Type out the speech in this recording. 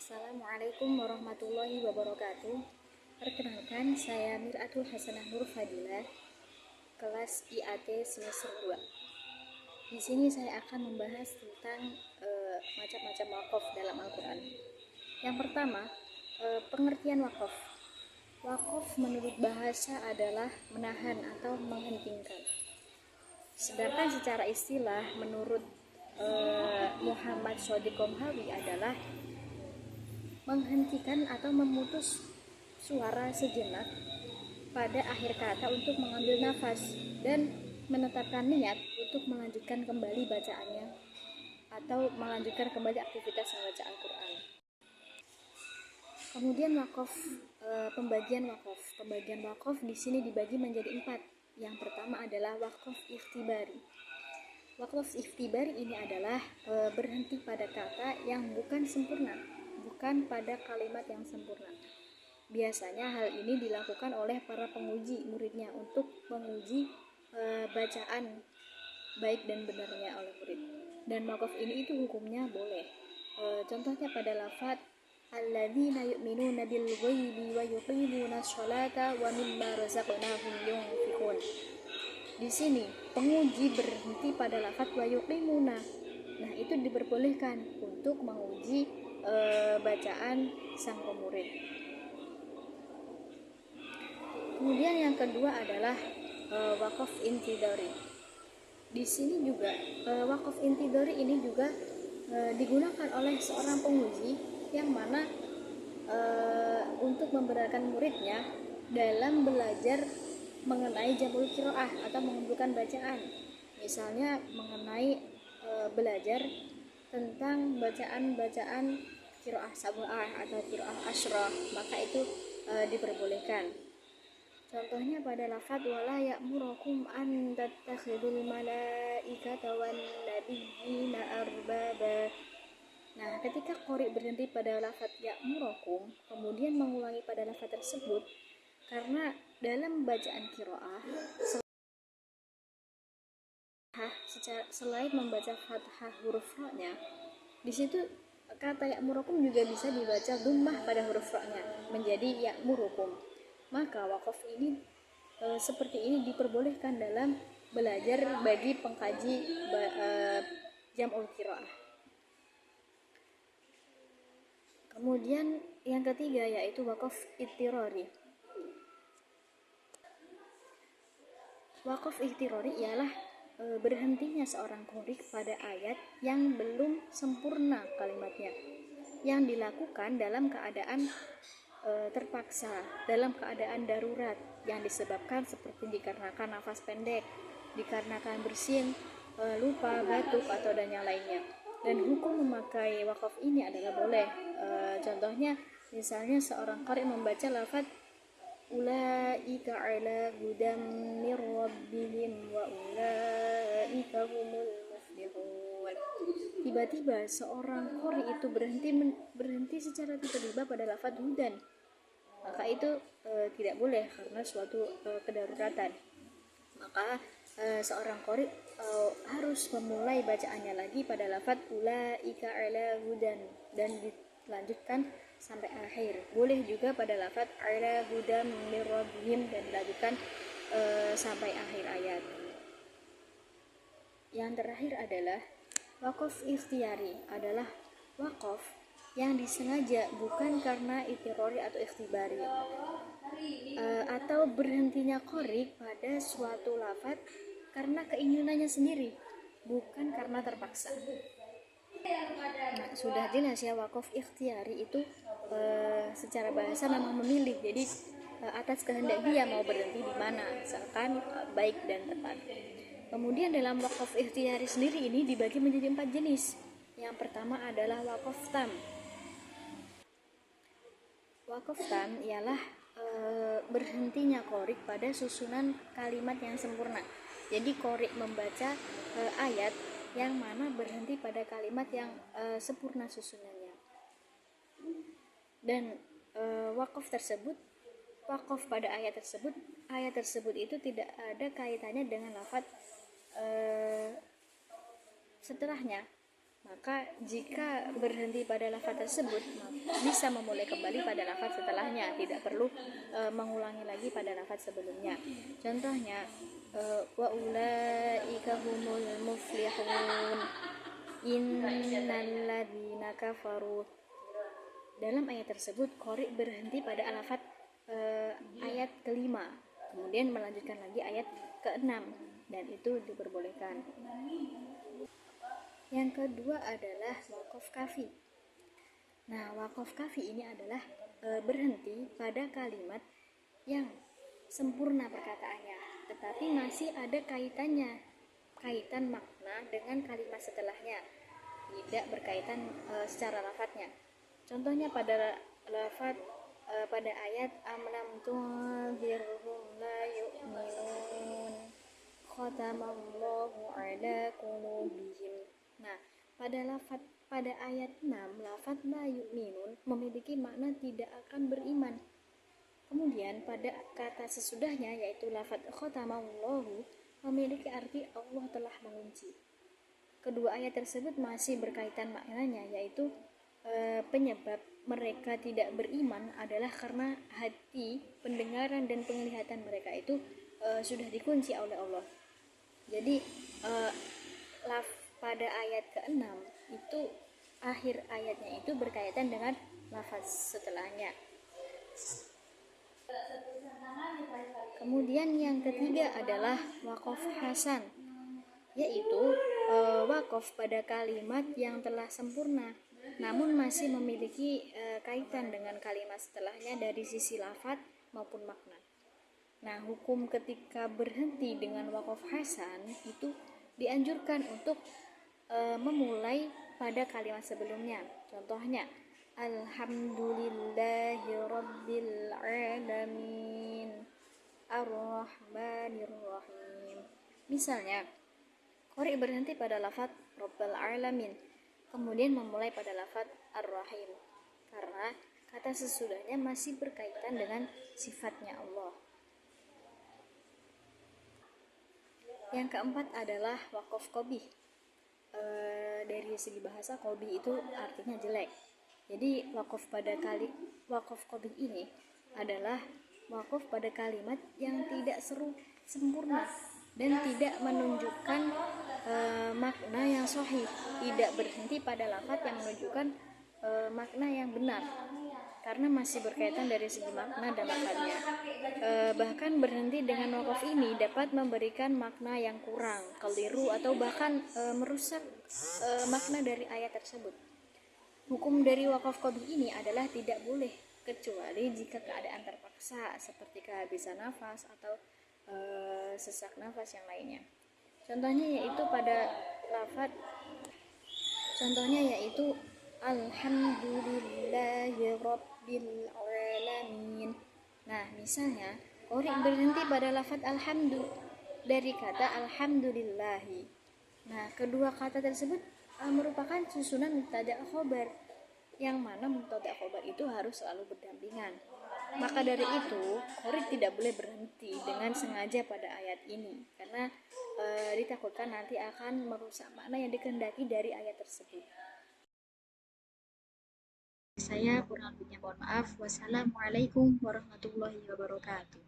Assalamualaikum warahmatullahi wabarakatuh. Perkenalkan, saya Miratul Hasanah Nur Fadilah, kelas IAT semester 2. Di sini saya akan membahas tentang macam-macam wakaf dalam Al-Quran. Yang pertama, pengertian wakaf. Wakaf menurut bahasa adalah menahan atau menghentikan. Sedangkan secara istilah menurut Muhammad Shodiq Komhawi adalah menghentikan atau memutus suara sejenak pada akhir kata untuk mengambil nafas dan menetapkan niat untuk melanjutkan kembali bacaannya atau melanjutkan kembali aktivitas membaca Al-Quran. Kemudian wakaf, pembagian wakaf di sini dibagi menjadi 4. Yang pertama adalah wakaf ikhtibari. Wakaf ikhtibari ini adalah berhenti pada kata yang bukan sempurna, bukan pada kalimat yang sempurna. Biasanya hal ini dilakukan oleh para penguji muridnya untuk menguji bacaan baik dan benarnya oleh murid. Dan wakaf ini itu hukumnya boleh. Contohnya pada lafaz alladzina yu'minuna bil ghaibi wa yuqimuna sholata wa mimma razaqnahum yunfiqun. Di sini penguji berhenti pada lafaz wa yuqimuna. Nah, itu diperbolehkan untuk menguji bacaan sang pemurid. Kemudian yang kedua adalah wakaf intidori. Di sini juga wakaf intidori ini juga digunakan oleh seorang penguji yang mana untuk membenarkan muridnya dalam belajar mengenai jamul qiraah atau mengumpulkan bacaan. Misalnya mengenai belajar tentang bacaan-bacaan qiraah sab'ah atau qiraah asyrah, maka itu diperbolehkan. Contohnya pada lafaz wala ya'murukum an tattakhidul malaikata wan nabiyyina arbaba. Nah, ketika qori berhenti pada lafaz ya'murukum kemudian mengulangi pada lafaz tersebut, karena dalam bacaan qiraah selain membaca fathah huruf ra-nya, di situ kata ya'murukum juga bisa dibaca dhammah pada huruf ra-nya menjadi ya'murukum. Maka wakaf ini seperti ini diperbolehkan dalam belajar bagi pengkaji jam'ul qiraah. Kemudian yang ketiga yaitu wakaf ittirari. Wakaf ittirari ialah berhentinya seorang qori pada ayat yang belum sempurna kalimatnya, yang dilakukan dalam keadaan terpaksa, dalam keadaan darurat yang disebabkan seperti dikarenakan nafas pendek, dikarenakan bersin, lupa, batuk atau dan yang lainnya. Dan hukum memakai wakaf ini adalah boleh. Contohnya misalnya seorang qari membaca lafaz ulaika ala hudam mir rabbihim wa ulaika humul muflihun. Tiba-tiba seorang qari itu berhenti secara tiba-tiba pada lafaz hudan, maka itu tidak boleh karena suatu kedaruratan. Maka seorang qari harus memulai bacaannya lagi pada lafaz ulaika ala hudan dan dilanjutkan sampai akhir. Boleh juga pada lafaz ala hudam mir rabbihim dan dilanjutkan sampai akhir ayat. Yang terakhir adalah wakaf ikhtiyari, adalah wakaf yang disengaja bukan karena ittirari atau ikhtibari, atau berhentinya qori pada suatu lafaz karena keinginannya sendiri, bukan karena terpaksa. Nah, sudah jelas ya, wakaf ikhtiyari itu secara bahasa memang memilih, jadi atas kehendak dia mau berhenti di mana, misalkan baik dan tepat. Kemudian dalam wakaf ikhtiyari sendiri ini dibagi menjadi 4 jenis. Yang pertama adalah wakaf tam. Wakaf tam ialah berhentinya qori pada susunan kalimat yang sempurna. Jadi qori membaca ayat yang mana berhenti pada kalimat yang sempurna susunannya. Dan wakaf pada ayat tersebut itu tidak ada kaitannya dengan lafaz setelahnya. Maka jika berhenti pada lafaz tersebut, bisa memulai kembali pada lafaz setelahnya, tidak perlu mengulangi lagi pada lafaz sebelumnya. Contohnya, wa ulaika humul muflihun innalladzina kafaru. Dalam ayat tersebut qari berhenti pada lafaz ayat kelima, kemudian melanjutkan lagi ayat keenam, dan itu diperbolehkan. Yang kedua adalah waqaf kafi. Nah, waqaf kafi ini adalah berhenti pada kalimat yang sempurna perkataannya, tetapi masih ada kaitan makna dengan kalimat setelahnya, tidak berkaitan secara lafadznya. Contohnya pada lafaz pada ayat amlam tunzirhum la yu'minun khatamallahu ala qulubihim. Nah, pada ayat 6 lafaz la yu'minun memiliki makna tidak akan beriman. Kemudian pada kata sesudahnya yaitu lafaz khatamallahu memiliki arti Allah telah mengunci. Kedua ayat tersebut masih berkaitan maknanya, yaitu penyebab mereka tidak beriman adalah karena hati, pendengaran dan penglihatan mereka itu sudah dikunci oleh Allah. Jadi pada ayat ke-6 itu akhir ayatnya itu berkaitan dengan lafaz setelahnya. Kemudian yang ketiga adalah waqaf hasan, yaitu waqaf pada kalimat yang telah sempurna namun masih memiliki kaitan dengan kalimat setelahnya dari sisi lafaz maupun makna. Nah, hukum ketika berhenti dengan waqaf hasan itu dianjurkan untuk memulai pada kalimat sebelumnya. Contohnya, alhamdulillahirabbil alamin ar-rahmanir rahim. Misalnya, qari berhenti pada lafaz rabbal alamin, kemudian memulai pada lafaz ar-rahim, karena kata sesudahnya masih berkaitan dengan sifatnya Allah. Yang keempat adalah waqaf qabih. Dari segi bahasa qabih itu artinya jelek. Jadi waqaf qabih ini adalah waqaf pada kalimat yang tidak sempurna dan tidak menunjukkan makna yang sahih, tidak berhenti pada lafaz yang menunjukkan makna yang benar, karena masih berkaitan dari segi makna dan lafaznya. Bahkan berhenti dengan waqaf ini dapat memberikan makna yang kurang, keliru, atau bahkan merusak makna dari ayat tersebut. Hukum dari waqaf qabih ini adalah tidak boleh kecuali jika keadaan terpaksa seperti kehabisan nafas atau sesak nafas yang lainnya. Contohnya yaitu alhamdulillahirabbil alamin. Nah, misalnya qari berhenti pada lafaz alhamdu dari kata alhamdulillahi. Nah, kedua kata tersebut merupakan susunan mubtada khobar, yang mana mubtada khobar itu harus selalu berdampingan. Maka dari itu, qari tidak boleh berhenti dengan sengaja pada ayat ini, karena ditakutkan nanti akan merusak makna yang dikehendaki dari ayat tersebut. Saya kurang lebihnya mohon maaf. Wassalamualaikum warahmatullahi wabarakatuh.